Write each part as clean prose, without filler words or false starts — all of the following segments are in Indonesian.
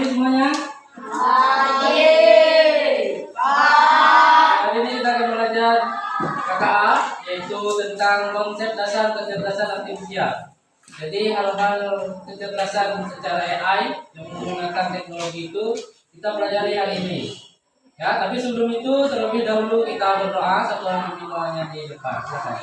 lagi semuanya? Lagi. Hari ini kita akan belajar KKA, yaitu tentang konsep dasar kecerdasan artifisial. Jadi hal-hal kecerdasan secara AI yang menggunakan teknologi itu kita pelajari hari ini. Ya, tapi sebelum itu terlebih dahulu kita berdoa setelah doanya di depan. Silakan.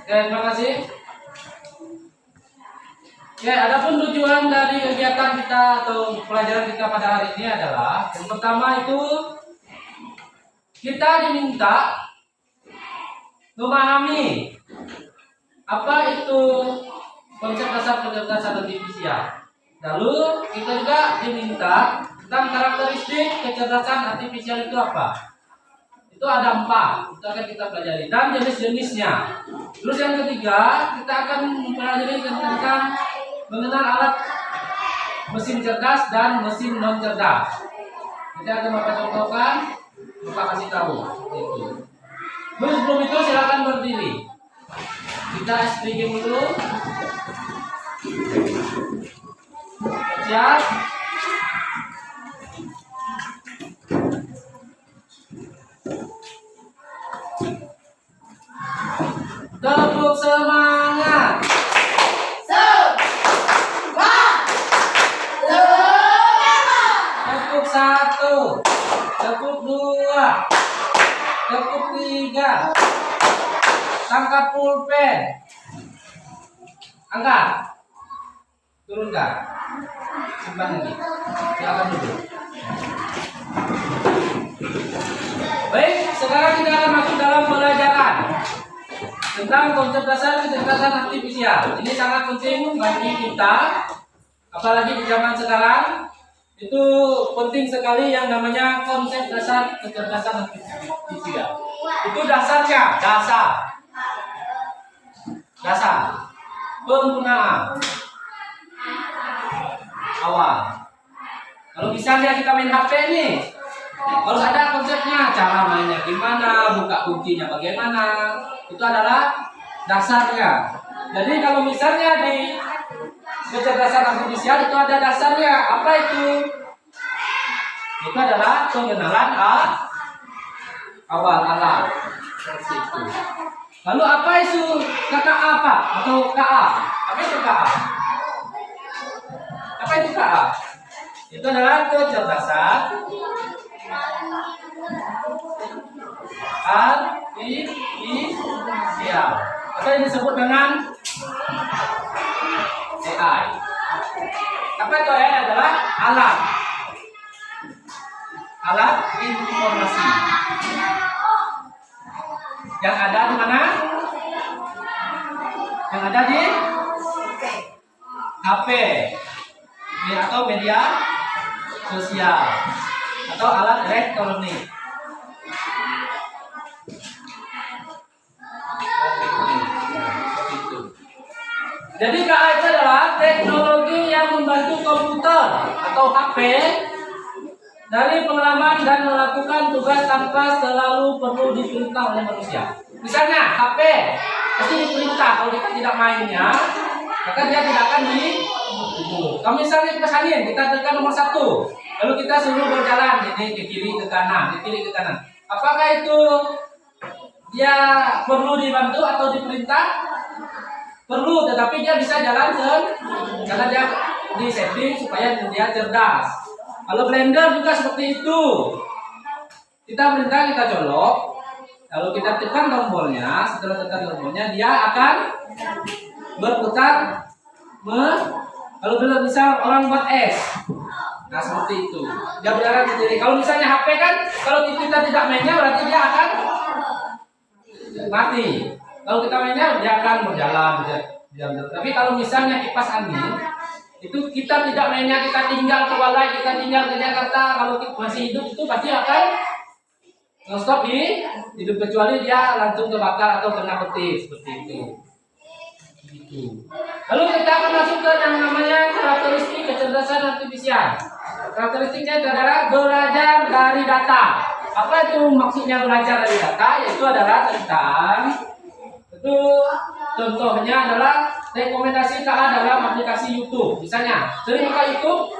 Terima kasih. Ya, adapun tujuan dari kegiatan kita atau pelajaran kita pada hari ini adalah yang pertama itu kita diminta memahami apa itu konsep dasar kecerdasan artifisial. Lalu kita juga diminta tentang karakteristik kecerdasan artifisial itu apa. Itu ada 4, itu akan kita pelajari, dan jenis-jenisnya. Terus yang ketiga, kita akan mempelajari tentang mengenal alat mesin cerdas dan mesin non cerdas. Kita akan Bapak contohkan, Bapak kasih tahu. Itu. Terus sebelum itu silakan berdiri. Kita speaking dulu. Siap. Tepuk semangat. Tepuk 1, tepuk 2, tepuk 3. Tangkap pulpen. Angkat. Turunkan. Simpan lagi. Silakan duduk. Baik, sekarang kita akan masuk dalam pelajaran tentang konsep dasar kecerdasan artifisial. Ini sangat penting bagi kita, apalagi di zaman sekarang. Itu penting sekali yang namanya konsep dasar kecerdasan artifisial. Itu dasarnya, dasar penggunaan awal. Kalau misalnya kita main HP nih, harus ada konsepnya, cara mainnya gimana, buka kuncinya bagaimana. Itu adalah dasarnya. Jadi kalau misalnya di kecerdasan artifisial itu ada dasarnya. Apa itu? Itu adalah pengenalan awal alat. Seperti itu. Lalu apa itu KKA apa? Atau KA? Apa itu KA? Apa itu KA? Itu adalah kecerdasan artifisial, atau yang disebut dengan AI. Apa itu AI? Adalah alat informasi yang ada di mana? Yang ada di HP atau media sosial atau alat elektronik. Jadi KA itu adalah teknologi yang membantu komputer atau HP dari pengalaman dan melakukan tugas tanpa selalu perlu diperintah oleh manusia. Misalnya HP pasti diperintah, kalau kita tidak mainnya maka dia tidak akan dibunuh. Kalau misalnya kita salin, kita tekan nomor 1, lalu kita suruh berjalan ini ke kiri ke kanan, ke kiri ke kanan. Apakah itu dia perlu dibantu atau diperintah? Perlu, tetapi dia bisa jalan karena dia di setting supaya dia cerdas. Kalau blender juga seperti itu. Kita perintah, kita colok, lalu kita tekan tombolnya. Setelah tekan tombolnya, dia akan berputar. Kalau belum bisa orang buat es, nah seperti itu. Dia berjalan sendiri. Kalau misalnya HP kan, kalau kita tidak mainnya berarti dia akan mati. Kalau kita mainnya dia akan berjalan. Tapi kalau misalnya kipas angin itu kita tidak mainnya, kita tinggal ke Balai, kita tinggal ke Jakarta, kalau kita masih hidup itu pasti akan nge-stop di hidup, kecuali dia langsung terbakar atau kena petir seperti itu. Lalu kita akan masuk ke yang namanya karakteristik kecerdasan artifisial. Karakteristiknya adalah belajar dari data. Apa itu maksudnya belajar dari data? Yaitu adalah tentang itu contohnya adalah rekomendasi KA dalam aplikasi YouTube. Misalnya, sering buka YouTube,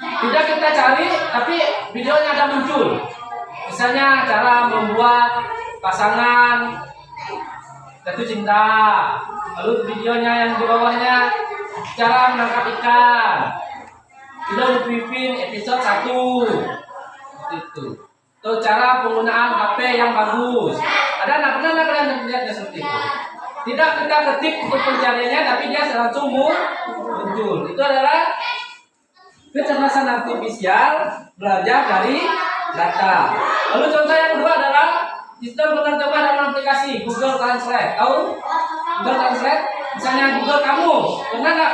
tidak kita cari, tapi videonya ada muncul. Misalnya cara membuat pasangan jatuh cinta, lalu videonya yang di bawahnya cara menangkap ikan, video Pipin episode 1 itu. Atau cara penggunaan HP yang bagus. Ada anak pernah kalian lihat seperti itu? Tidak kita ketik untuk pencariannya, tapi dia langsung muncul. Itu adalah kecerdasan artifisial, belajar dari data. Lalu contoh yang kedua adalah sistem penerjemah dalam aplikasi Google Translate. Tahu Google Translate? Misalnya Google Kamus, pernah nggak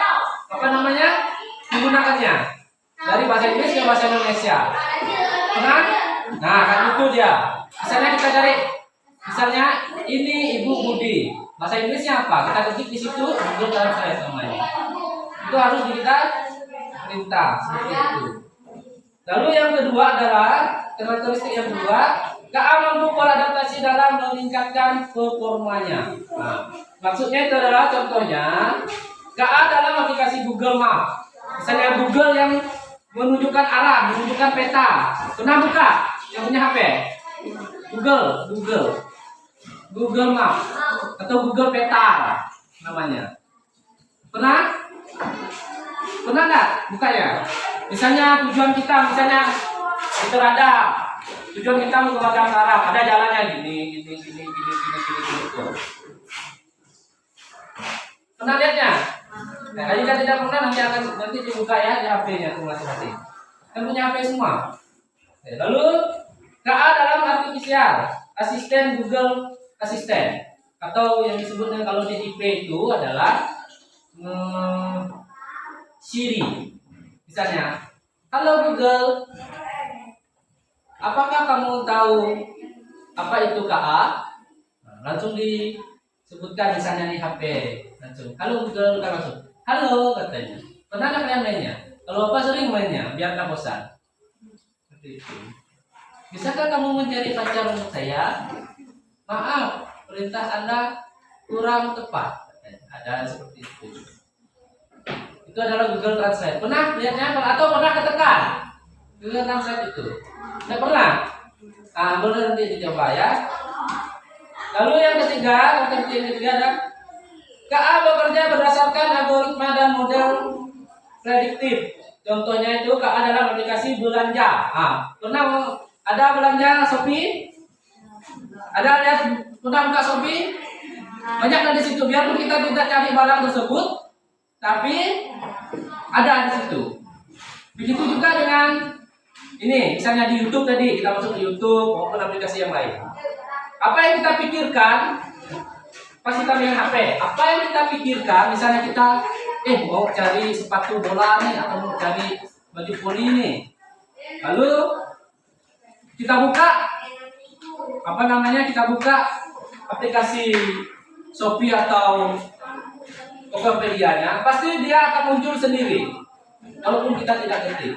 menggunakannya dari bahasa Inggris ke bahasa Indonesia? Pernah? Nah, kan itu dia. Misalnya kita cari, misalnya ini Ibu Budi, bahasa Inggrisnya apa? Kita ketik di situ Google Translate namanya. Itu harus kita perintah seperti itu. Lalu yang kedua adalah karakteristik yang kedua, KA mampu beradaptasi dalam meningkatkan performanya. Nah, maksudnya itu adalah contohnya KA dalam aplikasi Google Map. Misalnya Google yang menunjukkan arah, menunjukkan peta. Pernah buka yang punya HP? Google Map atau Google Peta namanya. Pernah nggak buka ya? Misalnya tujuan kita, misalnya itu ada tujuan kita mau ke Batam Arab, ada jalannya gini. Pernah lihatnya? Nah, jika tidak pernah nanti dibuka ya di HP-nya tuh masing-masing. Kan punya HP semua. Lalu KA dalam artifisial, asisten Google Assistant, atau yang disebut dengan kalau di IP itu adalah Siri. Misalnya, halo Google, apakah kamu tahu apa itu KA? Nah, langsung disebutkan misalnya di HP, langsung halo Google, kan langsung halo katanya. Pernah nggak kalian mainnya? Kalau apa sering mainnya, biar nggak bosan. Seperti itu. Bisakah kamu mencari pacar untuk saya? Maaf, perintah Anda kurang tepat. Ada seperti itu. Itu adalah Google Translate. Pernah lihatnya atau pernah ketekan Google Translate itu? Tidak pernah. Nah, boleh nanti dicoba ya. Lalu yang ketiga ada KA bekerja berdasarkan algoritma dan model prediktif. Contohnya itu KA dalam aplikasi belanja. Nah, pernah ada belanja Shopee? Ada lihat pernah buka Shopee? Banyak kan di situ. Biarpun kita tidak cari barang tersebut, tapi ada di situ. Begitu juga dengan ini, misalnya di YouTube tadi, kita masuk ke YouTube maupun aplikasi yang lain. Apa yang kita pikirkan pas kita main HP? Apa yang kita pikirkan? Misalnya kita mau cari sepatu bola nih, atau mau cari baju poli nih. Lalu kita buka kita buka aplikasi Shopee atau Tokopedia-nya, pasti dia akan muncul sendiri walaupun kita tidak ketik.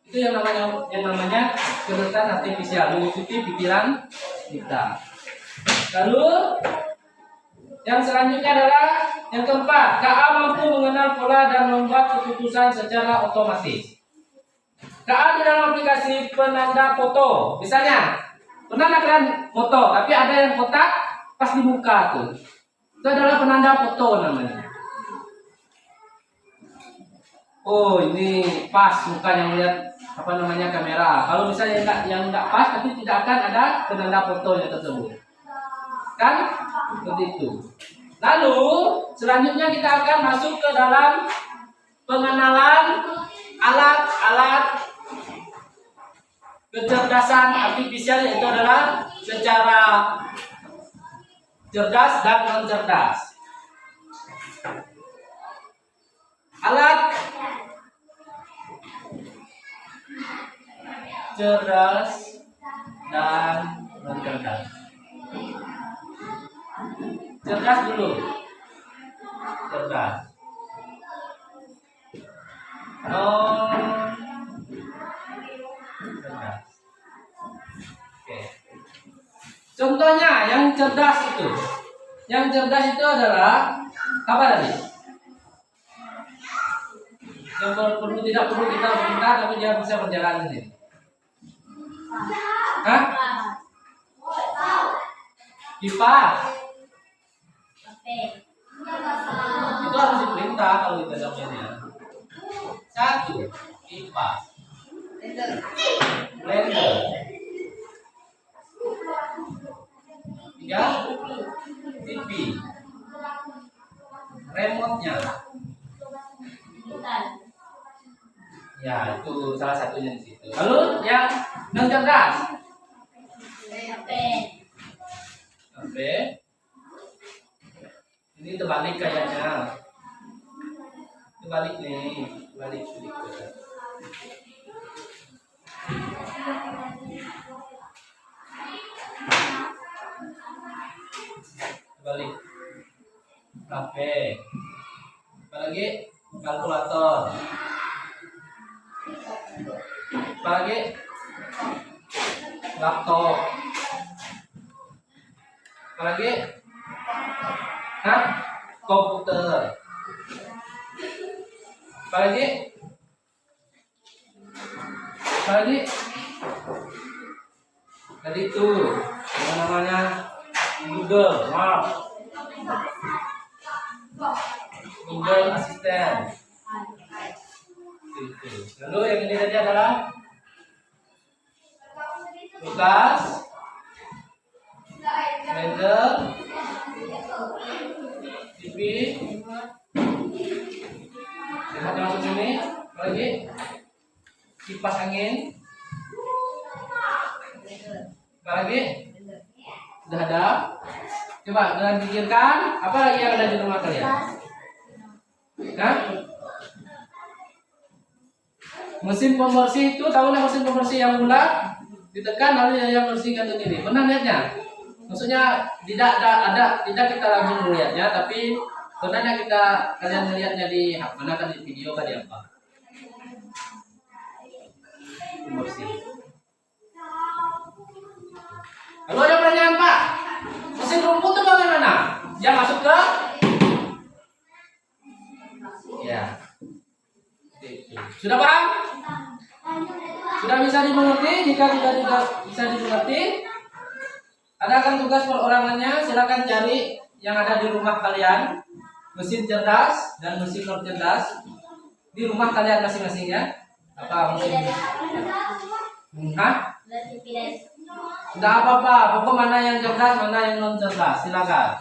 Itu yang namanya kecerdasan artifisial, mengikuti pikiran kita. Lalu yang selanjutnya adalah yang keempat, KA mampu mengenal pola dan membuat keputusan secara otomatis. KA di dalam aplikasi penanda foto, misalnya pernah kalian foto, tapi ada yang kotak pas dibuka tuh, itu adalah penanda foto namanya. Oh, ini pas, bukan yang lihat kamera. Kalau misalnya yang enggak pas, tapi tidak akan ada penanda fotonya tersebut. Kan? Seperti itu. Lalu selanjutnya kita akan masuk ke dalam pengenalan alat-alat kecerdasan artifisial, itu adalah secara cerdas dan non cerdas. Alat cerdas dan non cerdas. Cerdas dulu. Cerdas. Non cerdas. Oke. Contohnya yang cerdas itu. Yang cerdas itu adalah apa tadi? Yang tidak perlu kita perintah tapi dia bisa berjalan sendiri. Hah? Kipas. Itu harus diperintah kalau kita jawabnya. Satu, kipas. Blender. Tiga, TV. Remote-nya. Ya, itu salah satunya di situ. Lalu yang non cerdas. HP. Ini terbalik kayaknya. Terbalik nih, terbalik sedikit. Terbalik. HP. Apalagi kalkulator. Apalagi laptop. Apalagi komputer. Apalagi tadi itu yang namanya Google Map, Google Assistant. Lalu yang ini tadi adalah kulkas, blender, TV, remote yang masuk sini, apalagi kipas angin, apalagi sudah ada. Coba kalian pikirkan apa lagi yang ada di rumah kalian? Hah? Mesin pembersih itu, tahu nggak mesin pembersih yang bulat ditekan lalu yang bersihkan sendiri. Pernah lihatnya? Maksudnya tidak kita langsung melihatnya, tapi sebenarnya kalian melihatnya di mana kan, di video kan, di apa? Pembersih. Lalu ada pertanyaan, Pak, mesin rumput itu bagaimana? Yang masuk ke? Ya. Sudah paham? Sudah bisa dimengerti? Jika tidak bisa dimengerti, adakan tugas perorangannya. Silakan cari yang ada di rumah kalian, mesin cerdas dan mesin non cerdas di rumah kalian masing-masing ya. Apa mesin? Hah? Tidak apa-apa. Pokok mana yang cerdas, mana yang non cerdas. Silakan.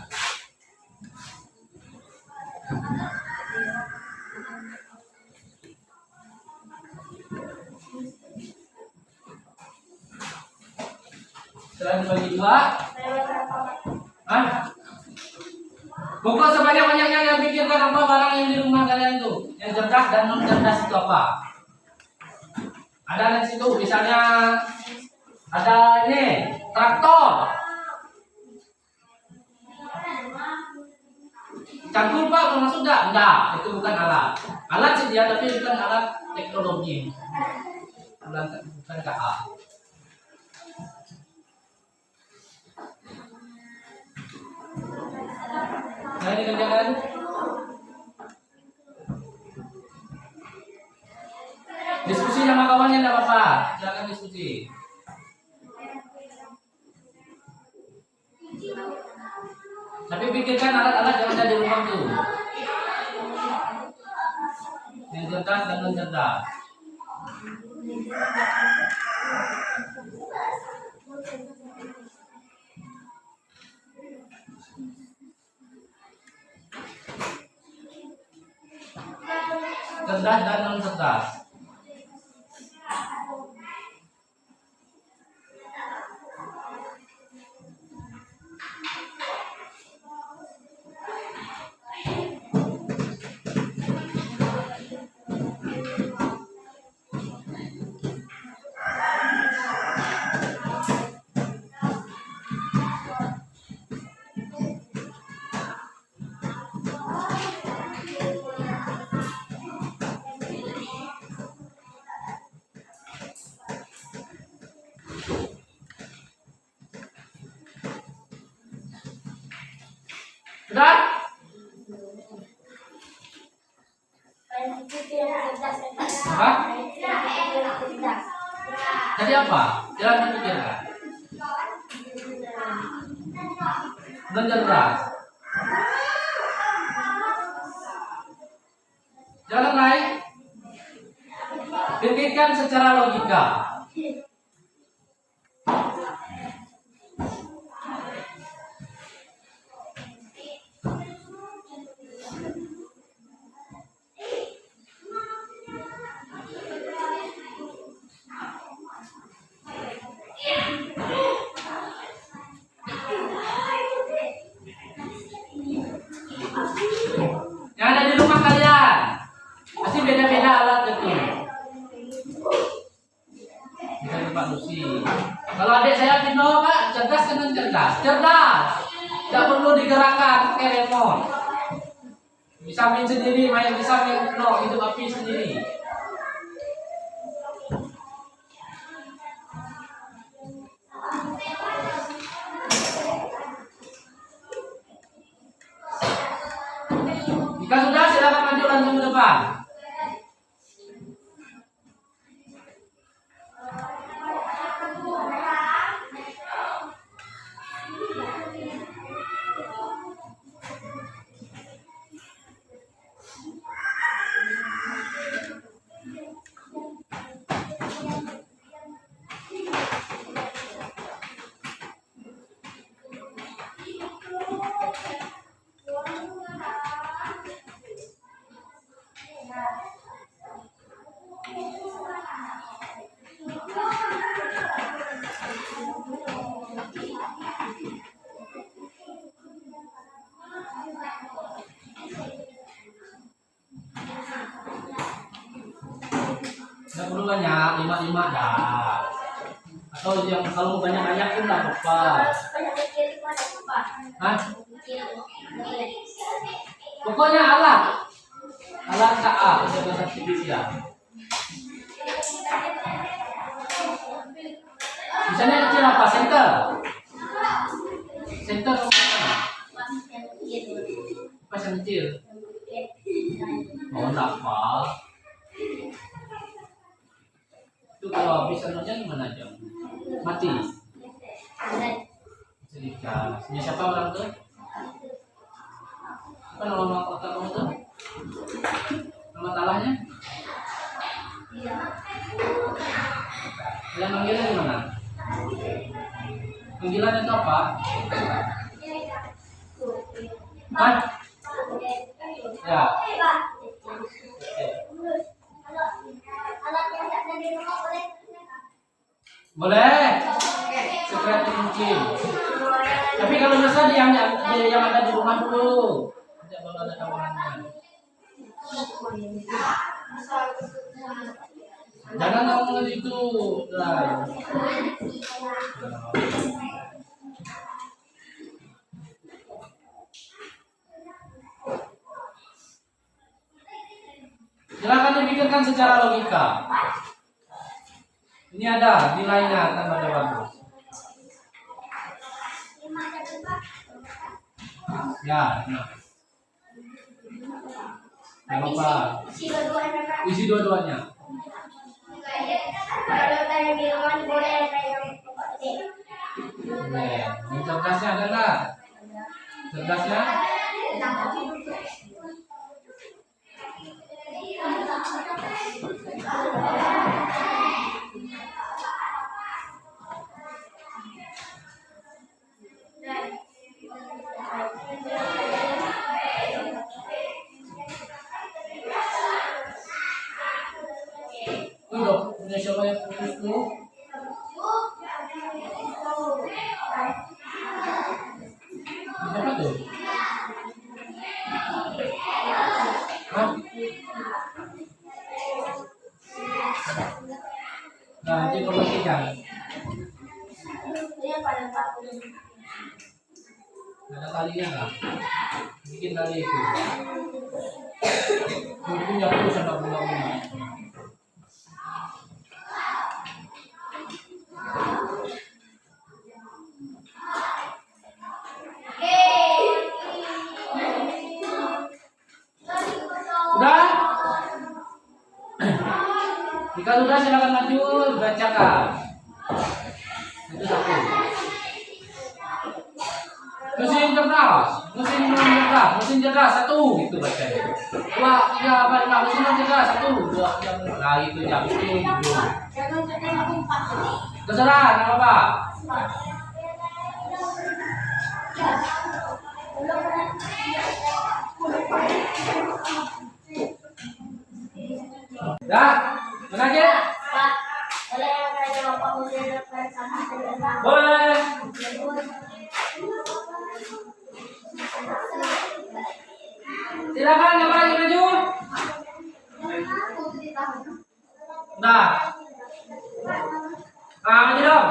Setelah dibagi dua, pokok sebanyak-banyaknya yang pikirkan apa barang yang di rumah kalian tuh, yang cerdas dan non cerdas itu apa? Ada di situ, misalnya ada ini traktor. Cangkul, Pak, termasuk enggak? Enggak, itu bukan alat. Alat sih dia, tapi bukan alat teknologi. Bukan KA. Nah, ini kerjakan. Diskusi sama kawannya enggak apa-apa. Silakan diskusi. Tapi pikirkan alat-alat yang ada di rumah tuh, yang cerdas dan non cerdas. Cerdas dan non cerdas. apa? Silakan dipikirkan. Belum cerdas. Jangan naik. Pikirkan secara logika. Yang ada di rumah kalian pasti beda-beda alat itu. Misalnya Pak Lucy. Kalau adik saya Vino, Pak, cerdas kan cerdas. Cerdas. Tidak perlu digerakkan pakai remote. Bisa main sendiri, bisa main hidup api sendiri. Jika sudah, silakan maju langsung ke depan. Tidak perlu banyak, 5 dah. Atau yang kalau banyak-banyak pun tak apa. Hah? Pokoknya alat KA, bahasa Indonesia. Misalnya kecil apa? Center. Center pas yang kecil. Oh, tak apa. Itu kalau habis anunya gimana aja? Mati. Cerita. Punya siapa orang tuh? Apa nama otak kamu tuh? Nama talahnya? Yang manggilnya gimana? Panggilan itu apa? Hah? Ya. Boleh. Sekreatif mungkin. Tapi kalau nyesel yang ada di rumah dulu. Tidak boleh ada kawanannya. Jangan ngomong itu. Lah. Silakan dipikirkan secara logika. Ini ada nilainya akan ada bagus. Ya, nah. Jangan lupa. Isi dua-duanya. Yang cerdasnya ada nggak? Cerdasnya? Udah, punya siapa yang itu? Siapa tuh? Hah? Nah, itu perhatikan. Ada talinya nggak? Bikin tali itu. Mungkin jatuh sama bunga-bunga. Sudah? Jika sudah silakan maju bacakan. Mesin cerdas, mesin cerdas satu gitu bacanya. Wah, iya apa enggak mesin cerdas satu, dua, tiga, nah itu jam itu gitu. Terserah, nggak apa-apa. Dah, mana aja? Pak, boleh saya Bapak usia sama saya? Boleh. Silakan, yang lagi maju. Nah, maju dong.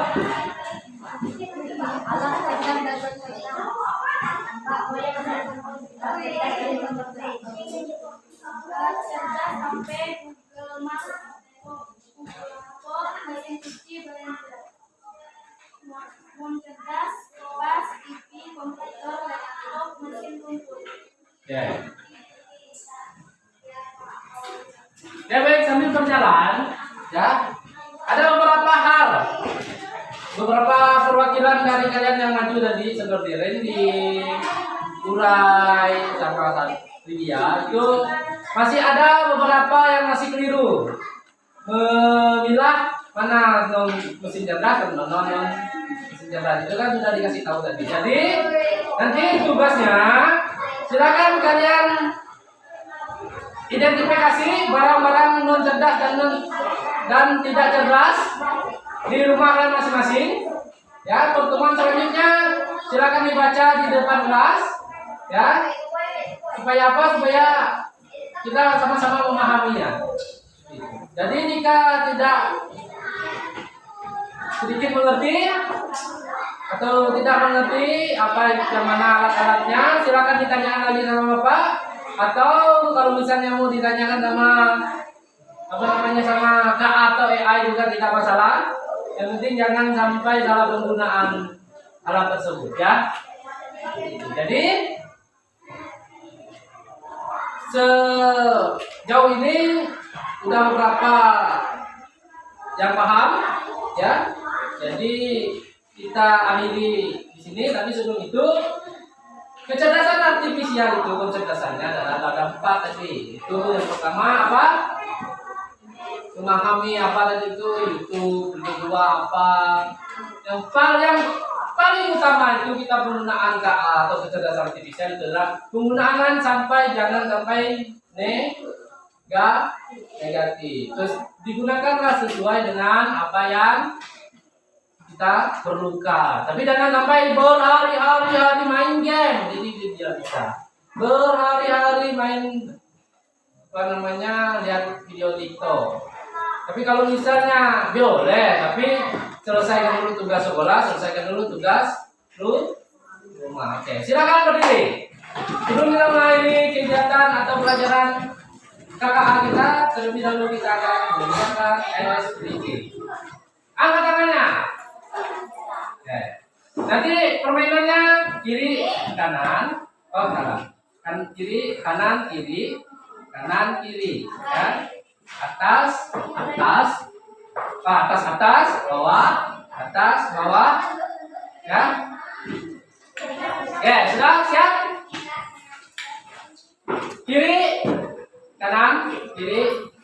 Sampai kemas mesin cuci cerdas, kipas, TV, komputer, laptop, mesin tumpul. Ya. Ya baik, sambil berjalan, ya. Ada beberapa perwakilan dari kalian yang maju tadi seperti Randy, Urai, sama Lydia itu masih ada beberapa yang masih keliru memilah mana non mesin cerdas dan non mesin cerdas itu kan sudah dikasih tahu tadi. Jadi nanti tugasnya silakan kalian identifikasi barang-barang non cerdas dan tidak cerdas di rumah kalian masing-masing. Ya, pertemuan selanjutnya silakan dibaca di depan kelas. Ya, supaya apa? Supaya kita sama-sama memahaminya. Jadi jika tidak sedikit mengerti atau tidak mengerti apa yang mana alat-alatnya, silakan ditanyakan lagi sama Bapak. Atau kalau misalnya mau ditanyakan sama sama KA atau AI juga tidak masalah. Yang penting jangan sampai salah penggunaan alat tersebut, ya. Jadi sejauh ini udah beberapa yang paham, ya. Jadi kita akhiri di sini. Tapi sebelum itu, kecerdasan artifisial itu kecerdasannya ada 4 tadi. Itu yang pertama apa? Memahami apa tadi itu YouTube. Yang kedua apa? Yang paling utama itu kita penggunaan KA atau kecerdasan artifisial itu adalah penggunaan jangan sampai negatif. Terus digunakanlah sesuai dengan apa yang kita perlukan. Tapi jangan sampai berhari-hari main game. Jadi tidak bisa. Berhari-hari main lihat video TikTok. Tapi kalau misalnya boleh, tapi selesaikan dulu tugas sekolah, selesaikan dulu tugas rumah. Oke, silakan berdiri. Sebelum kita mulai kegiatan atau pelajaran KKA kita, terlebih dahulu kita akan menggunakan LSDG. Angkat tangannya. Oke. Nanti permainannya kiri kanan, kan kiri kanan kiri, kanan kiri, ya. Atas, bawah, ya. Oke, sudah siap? Kiri,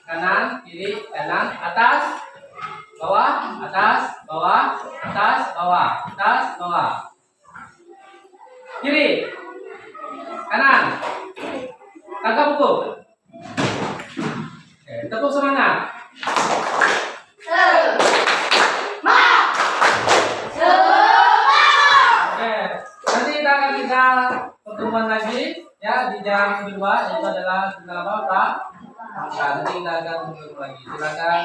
kanan, atas, bawah. Kiri, kanan, tangkap buku. Tepuk semangat. Nanti kita pertemuan lagi ya di jam 2 itu adalah apa? Nanti kita akan bertemu lagi. Silakan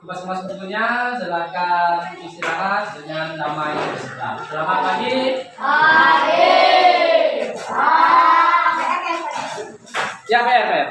kemas bukunya, silakan istirahat dengan damai. Selamat pagi. Ya, PR.